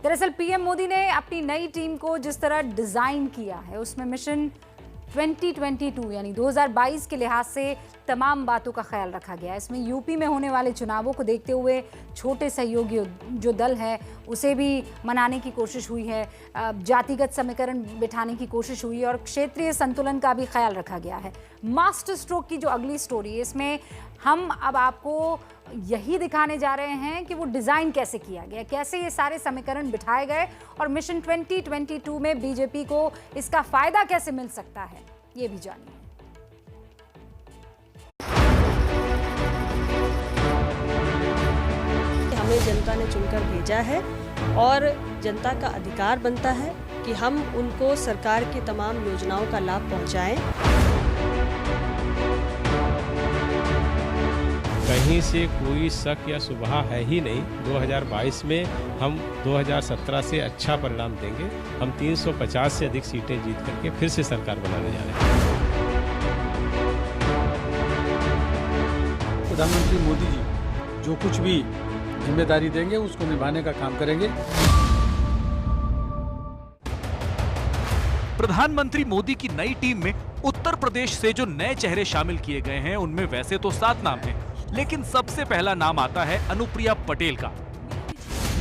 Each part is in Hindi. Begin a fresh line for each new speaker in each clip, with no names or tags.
दरअसल पीएम मोदी ने अपनी नई टीम को जिस तरह डिजाइन किया है उसमें मिशन 2022 यानी 2022 के लिहाज से तमाम बातों का ख्याल रखा गया है। इसमें यूपी में होने वाले चुनावों को देखते हुए छोटे सहयोगी जो दल है उसे भी मनाने की कोशिश हुई है, जातिगत समीकरण बिठाने की कोशिश हुई है और क्षेत्रीय संतुलन का भी ख्याल रखा गया है। मास्टर स्ट्रोक की जो अगली स्टोरी है इसमें हम अब आपको यही दिखाने जा रहे हैं कि वो डिज़ाइन कैसे किया गया, कैसे ये सारे समीकरण बिठाए गए और मिशन 2022 में बीजेपी को इसका फायदा कैसे मिल सकता है, ये भी जानिए।
हमें जनता ने चुनकर भेजा है और जनता का अधिकार बनता है कि हम उनको सरकार की तमाम योजनाओं का लाभ पहुंचाएं।
कहीं से कोई शक या शुबहा है ही नहीं। 2022 में हम 2017 से अच्छा परिणाम देंगे। हम 350 से अधिक सीटें जीत करके फिर से सरकार बनाने जा रहे हैं।
प्रधानमंत्री मोदी जी जो कुछ भी जिम्मेदारी देंगे उसको निभाने का काम करेंगे।
प्रधानमंत्री मोदी की नई टीम में उत्तर प्रदेश से जो नए चेहरे शामिल किए गए हैं उनमें वैसे तो 7 नाम हैं, लेकिन सबसे पहला नाम आता है अनुप्रिया पटेल का।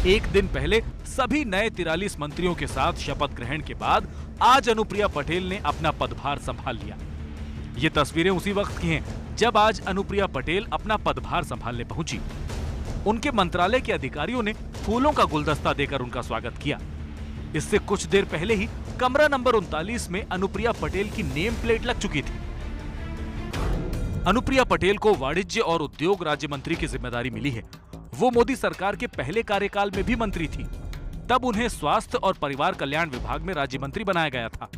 एक दिन पहले सभी नए 43 मंत्रियों के साथ शपथ ग्रहण के बाद आज अनुप्रिया पटेल ने अपना पदभार संभाल लिया। ये तस्वीरें उसी वक्त की हैं जब आज अनुप्रिया पटेल अपना पदभार संभालने पहुंची। उनके मंत्रालय के अधिकारियों ने फूलों का गुलदस्ता देकर उनका स्वागत किया। इससे कुछ देर पहले ही कमरा नंबर 39 में अनुप्रिया पटेल की नेम प्लेट लग चुकी थी। अनुप्रिया पटेल को वाणिज्य और उद्योग राज्य मंत्री की जिम्मेदारी मिली है। वो मोदी सरकार के पहले कार्यकाल में भी मंत्री थी। तब उन्हें स्वास्थ्य और परिवार कल्याण विभाग में राज्य मंत्री बनाया गया था।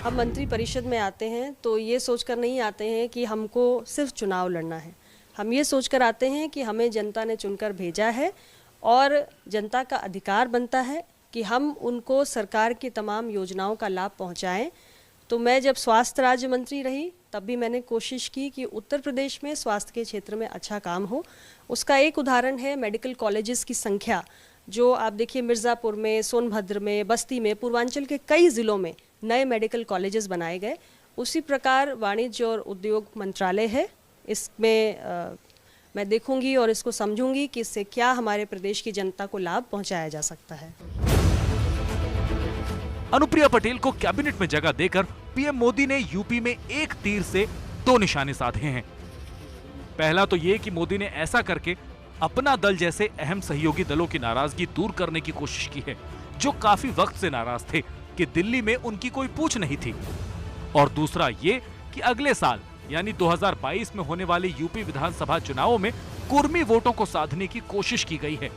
हम मंत्री परिषद में आते हैं तो ये सोचकर नहीं आते हैं कि हमको सिर्फ चुनाव लड़ना है। हम ये सोचकर आते हैं कि हमें जनता ने चुनकर भेजा है और जनता का अधिकार बनता है कि हम उनको सरकार की तमाम योजनाओं का लाभ पहुंचाएं। तो मैं जब स्वास्थ्य राज्य मंत्री रही तब भी मैंने कोशिश की कि उत्तर प्रदेश में स्वास्थ्य के क्षेत्र में अच्छा काम हो। उसका एक उदाहरण है मेडिकल कॉलेजेस की संख्या, जो आप देखिए मिर्ज़ापुर में, सोनभद्र में, बस्ती में, पूर्वांचल के कई ज़िलों में नए मेडिकल कॉलेजेस बनाए गए। उसी प्रकार वाणिज्य और उद्योग मंत्रालय है, इसमें मैं देखूंगी और इसको समझूंगी कि इससे क्या हमारे प्रदेश की जनता को लाभ पहुंचाया जा सकता है।
अनुप्रिया पटेल को कैबिनेट में जगह देकर पीएम मोदी ने यूपी में एक तीर से 2 निशाने साधे हैं। पहला तो ये कि मोदी ने ऐसा करके अपना दल जैसे अहम सहयोगी दलों की नाराजगी दूर करने की कोशिश की है, जो काफी वक्त से नाराज थे कि दिल्ली में उनकी कोई पूछ नहीं थी। और दूसरा ये कि अगले साल यानी 2022 में होने वाले यूपी विधानसभा चुनावों में कुर्मी वोटों को साधने की कोशिश की गई है।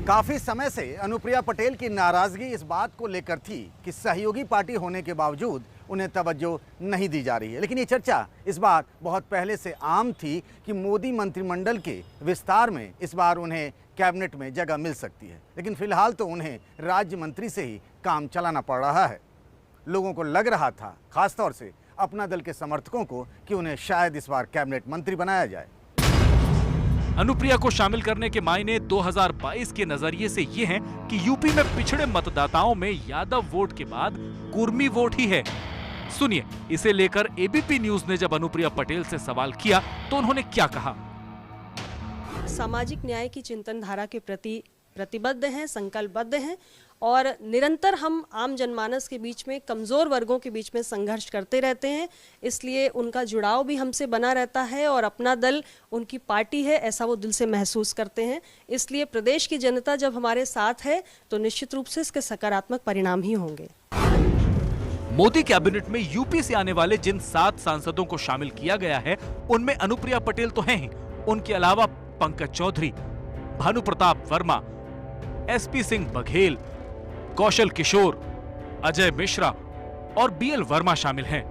काफी समय से अनुप्रिया पटेल की नाराजगी इस बात को लेकर थी कि सहयोगी पार्टी होने के बावजूद उन्हें तवज्जो नहीं दी जा रही है। लेकिन ये चर्चा इस बार बहुत पहले से आम थी कि मोदी मंत्रिमंडल के विस्तार में इस बार उन्हें कैबिनेट में जगह मिल सकती है। लेकिन फिलहाल तो उन्हें राज्य मंत्री से ही काम चलाना पड़ रहा है। लोगों को लग रहा था, खासतौर से अपना दल के समर्थकों को, कि उन्हें शायद इस बार कैबिनेट मंत्री बनाया जाए।
अनुप्रिया को शामिल करने के मायने 2022 के नजरिए से ये हैं कि यूपी में पिछड़े मतदाताओं में यादव वोट के बाद कुर्मी वोट ही है। सुनिए, इसे लेकर एबीपी न्यूज ने जब अनुप्रिया पटेल से सवाल किया तो उन्होंने क्या कहा।
सामाजिक न्याय की चिंतन धारा के प्रति प्रतिबद्ध हैं, संकल्पबद्ध हैं और निरंतर हम आम जनमानस के बीच में, कमज़ोर वर्गों के बीच में संघर्ष करते रहते हैं। इसलिए उनका जुड़ाव भी हमसे बना रहता है और अपना दल उनकी पार्टी है ऐसा वो दिल से महसूस करते हैं। इसलिए प्रदेश की जनता जब हमारे साथ है तो निश्चित रूप से इसके सकारात्मक परिणाम ही होंगे।
मोदी कैबिनेट में यूपी से आने वाले जिन 7 सांसदों को शामिल किया गया है उनमें अनुप्रिया पटेल तो हैं ही। उनके अलावा पंकज चौधरी, भानु प्रताप वर्मा, एसपी सिंह बघेल, कौशल किशोर, अजय मिश्रा और बीएल वर्मा शामिल हैं।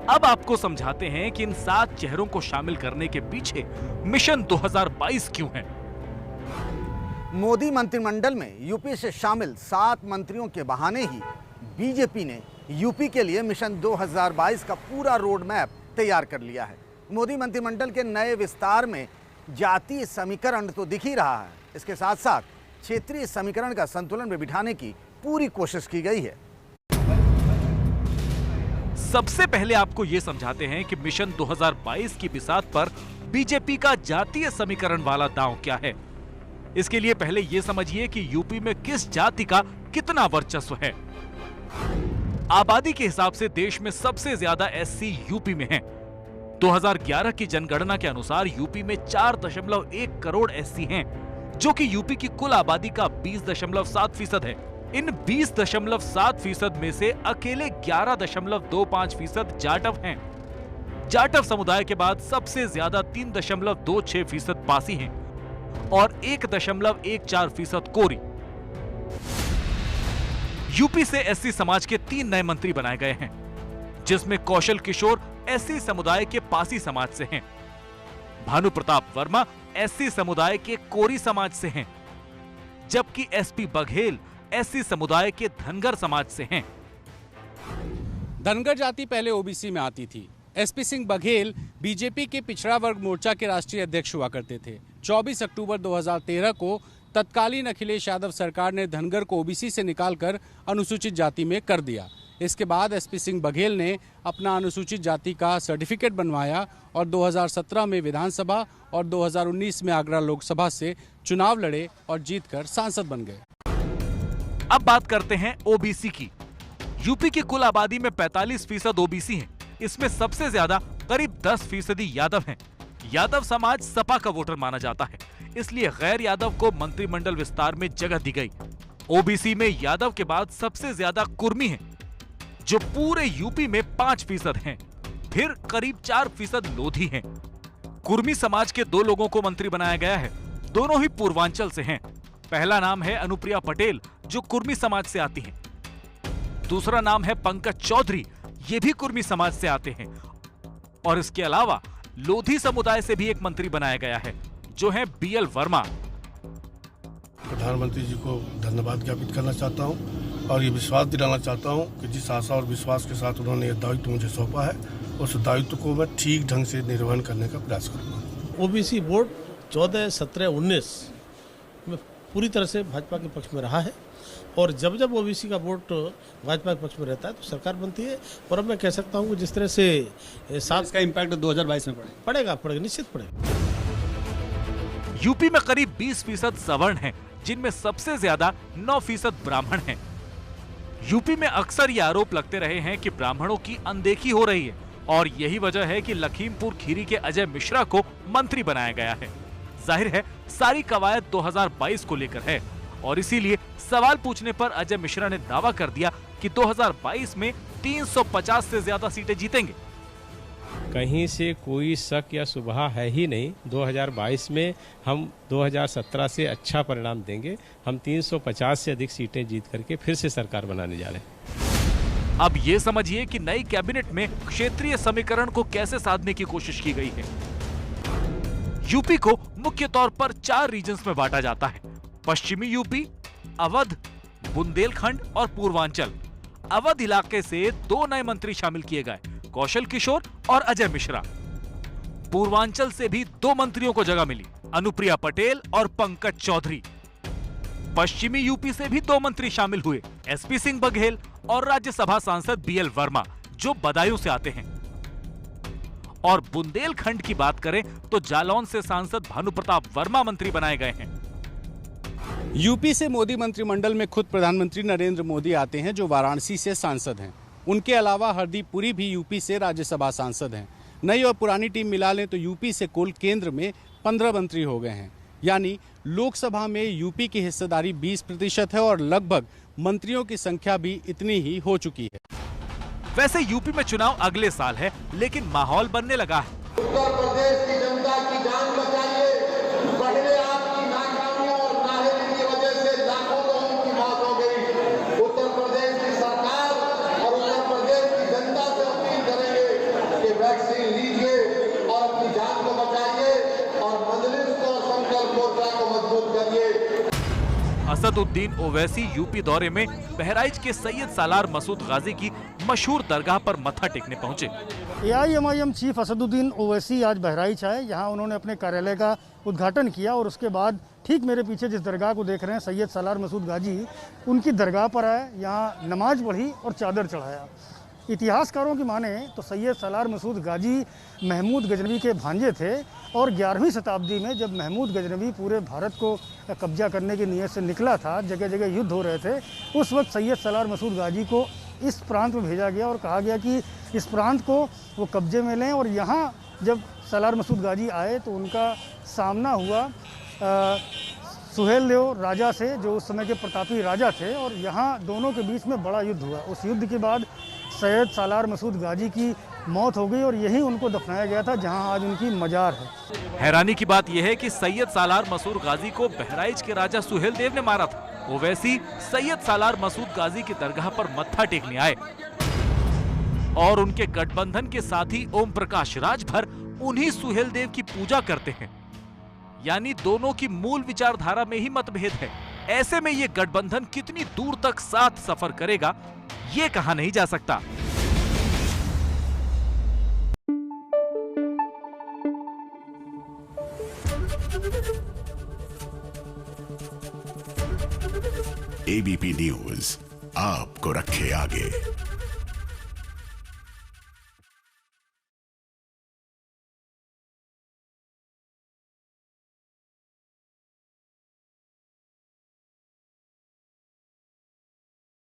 अब आपको समझाते हैं कि इन 7 चेहरों को शामिल करने के पीछे मिशन 2022 क्यों है।
मोदी मंत्रिमंडल में यूपी से शामिल 7 मंत्रियों के बहाने ही बीजेपी ने यूपी के लिए मिशन 2022 का पूरा रोड मैप तैयार कर लिया है। मोदी मंत्रिमंडल के नए विस्तार में जातीय समीकरण तो दिख ही रहा है, इसके साथ साथ क्षेत्रीय समीकरण का संतुलन में बिठाने की पूरी कोशिश की गई है।
सबसे पहले आपको ये समझाते हैं कि मिशन 2022 की बिसात पर बीजेपी का जातीय समीकरण वाला दांव क्या है। इसके लिए पहले ये समझिए कि यूपी में किस जाति का कितना वर्चस्व है। आबादी के हिसाब से देश में सबसे ज्यादा एससी यूपी में हैं। 2011 की जनगणना के अनुसार यूपी में 4.1 करोड़ एससी हैं, जो कि यूपी की कुल आबादी का 20.7% है। इन 20.7% में से अकेले 11.25% जाटव हैं। जाटव समुदाय के बाद सबसे ज्यादा 3.26% पासी हैं और 1.14% कोरी। यूपी से एससी समाज के 3 नए मंत्री बनाए गए हैं, जिसमें कौशल किशोर एससी समुदाय के पासी समाज से हैं, भानु प्रताप वर्मा एससी समुदाय के कोरी समाज से हैं, जबकि एसपी बघेल एससी समुदाय के धनगर समाज से हैं।
धनगर जाति पहले ओबीसी में आती थी। एसपी सिंह बघेल बीजेपी के पिछड़ा वर्ग मोर्चा के राष्ट्रीय अध्यक्ष हुआ करते थे। 24 अक्टूबर 2013 को तत्कालीन अखिलेश यादव सरकार ने धनगर को ओबीसी से निकालकर अनुसूचित जाति में कर दिया। इसके बाद एसपी सिंह बघेल ने अपना अनुसूचित जाति का सर्टिफिकेट बनवाया और 2017 में विधानसभा और 2019 में आगरा लोकसभा से चुनाव लड़े और जीतकर सांसद बन गए।
अब बात करते हैं ओबीसी की। यूपी की कुल आबादी में 45% ओबीसी हैं। इसमें सबसे ज्यादा करीब 10% यादव हैं। यादव समाज सपा का वोटर माना जाता है, इसलिए गैर यादव को मंत्रिमंडल विस्तार में जगह दी गई। ओबीसी में यादव के बाद सबसे ज्यादा कुर्मी हैं, जो पूरे यूपी में 5% हैं। फिर करीब 4% लोधी हैं। कुर्मी समाज के 2 लोगों को मंत्री बनाया गया है। दोनों ही पूर्वांचल से हैं। पहला नाम है अनुप्रिया पटेल, जो कुर्मी समाज से आती हैं। दूसरा नाम है पंकज चौधरी, ये भी कुर्मी समाज से आते हैं। और इसके अलावा लोधी समुदाय से भी एक मंत्री बनाया गया है, जो है बीएल वर्मा।
प्रधानमंत्री जी को धन्यवाद ज्ञापित करना चाहता हूं और ये विश्वास दिलाना चाहता हूं कि जिस आशा और विश्वास के साथ उन्होंने ये दायित्व मुझे सौंपा है, उस दायित्व को मैं ठीक ढंग से निर्वहन करने का प्रयास करूंगा।
ओबीसी वोट 14, 17, 19 में पूरी तरह से भाजपा के पक्ष में रहा है और जब जब ओबीसी का वोट भाजपा के पक्ष में रहता है तो सरकार बनती है। और अब मैं कह सकता हूं कि जिस तरह से
इसका इम्पैक्ट 2022 में
पड़ेगा निश्चित पड़ेगा।
यूपी में करीब 20% सवर्ण हैं, जिनमें सबसे ज्यादा 9% ब्राह्मण हैं। यूपी में अक्सर ये आरोप लगते रहे हैं कि ब्राह्मणों की अनदेखी हो रही है और यही वजह है कि लखीमपुर खीरी के अजय मिश्रा को मंत्री बनाया गया है। जाहिर है सारी कवायद 2022 को लेकर है और इसीलिए सवाल पूछने पर अजय मिश्रा ने दावा कर दिया कि 2022 में 350 से ज्यादा सीटें जीतेंगे।
कहीं से कोई शक या शुबहा है ही नहीं। 2022 में हम 2017 से अच्छा परिणाम देंगे। हम 350 से अधिक सीटें जीत करके फिर से सरकार बनाने जा रहे हैं।
अब ये समझिए कि नई कैबिनेट में क्षेत्रीय समीकरण को कैसे साधने की कोशिश की गई है। यूपी को मुख्य तौर पर 4 रीजन्स में बांटा जाता है: पश्चिमी यूपी, अवध, बुंदेलखंड और पूर्वांचल। अवध इलाके से 2 नए मंत्री शामिल किए गए, कौशल किशोर और अजय मिश्रा। पूर्वांचल से भी 2 मंत्रियों को जगह मिली, अनुप्रिया पटेल और पंकज चौधरी। पश्चिमी यूपी से भी 2 मंत्री शामिल हुए, एसपी सिंह बघेल और राज्यसभा सांसद बीएल वर्मा, जो बदायूं से आते हैं। और बुंदेलखंड की बात करें तो जालौन से सांसद भानु प्रताप वर्मा मंत्री बनाए गए हैं।
यूपी से मोदी मंत्रिमंडल में खुद प्रधानमंत्री नरेंद्र मोदी आते हैं, जो वाराणसी से सांसद हैं। उनके अलावा हरदीप पुरी भी यूपी से राज्यसभा सांसद हैं। नई और पुरानी टीम मिला लें तो यूपी से कुल केंद्र में 15 मंत्री हो गए हैं। यानी लोकसभा में यूपी की हिस्सेदारी 20% है और लगभग मंत्रियों की संख्या भी इतनी ही हो चुकी है।
वैसे यूपी में चुनाव अगले साल है, लेकिन माहौल बनने लगा है।
उत्तर प्रदेश की जनता की जान बचाइए। पहले आपकी नाकामियों और नाहली की वजह से लाखों लोगों की मौत हो गई। उत्तर प्रदेश की सरकार और उत्तर प्रदेश की जनता से अपील करेंगे कि वैक्सीन लीजिए और अपनी जान को बचाइए और मजलिस को संकल्प मोर्चा को मजबूत करिए।
असदुद्दीन ओवैसी यूपी दौरे में बहराइच के सैयद सालार मसूद गाजी की मशहूर दरगाह पर मत्था टेकने पहुंचे।
AIMIM चीफ असदुद्दीन ओवैसी आज बहराइच आए। यहाँ उन्होंने अपने कार्यालय का उद्घाटन किया और उसके बाद ठीक मेरे पीछे जिस दरगाह को देख रहे हैं सैयद सालार मसूद गाजी, उनकी दरगाह पर आए, यहाँ नमाज पढ़ी और चादर चढ़ाया। इतिहासकारों की माने तो सैयद सालार मसूद गाजी महमूद गजनवी के भांजे थे और 11वीं शताब्दी में जब महमूद गजनवी पूरे भारत को कब्जा करने की नीयत से निकला था, जगह जगह युद्ध हो रहे थे, उस वक्त सैयद सालार मसूद गाजी को इस प्रांत में भेजा गया और कहा गया कि इस प्रांत को वो कब्जे में लें। और यहाँ जब सालार मसूद गाजी आए तो उनका सामना हुआ सुहेल देव राजा से, जो उस समय के प्रतापी राजा थे, और यहाँ दोनों के बीच में बड़ा युद्ध हुआ। उस युद्ध के बाद सैयद सालार मसूद गाजी की मौत हो गई और यहीं उनको दफनाया गया था जहां आज उनकी मजार है।
हैरानी की बात यह है कि सैयद सालार मसूद गाजी को बहराइच के राजा सुहेल देव ने मारा था। वो वैसी सैयद सालार मसूद गाजी की दरगाह पर मत्था टेकने आए और उनके गठबंधन के साथी ओम प्रकाश राजभर उन्हीं सुहेल देव की पूजा करते हैं। यानी दोनों की मूल विचारधारा में ही मतभेद है। ऐसे में ये गठबंधन कितनी दूर तक साथ सफर करेगा, ये कहा नहीं जा सकता।
एबीपी न्यूज आपको रखे आगे।